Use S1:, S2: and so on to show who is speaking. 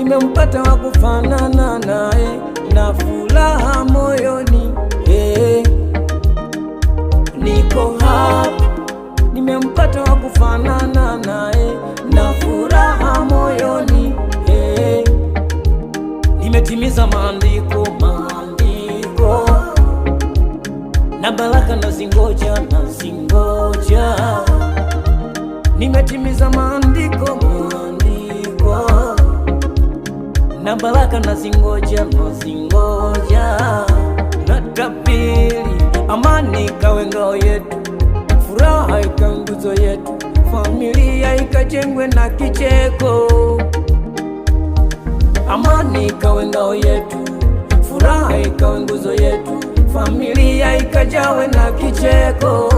S1: nimempata wa kufanana naye, na furaha moyoni. Niko hapa, nimempata wa kufanana naye, na furaha moyoni. Nimetimiza maandiko, na baraka nazingoja, nimetimiza maandiko, na baraka nazingoja, natabiri amani ikawe ngao yetu, furaha ikawe nguzo yetu, familia ikajengwe na kicheko. Amani ikawe ngao yetu, furaha ikawe nguzo yetu, familia ikajawe na kicheko.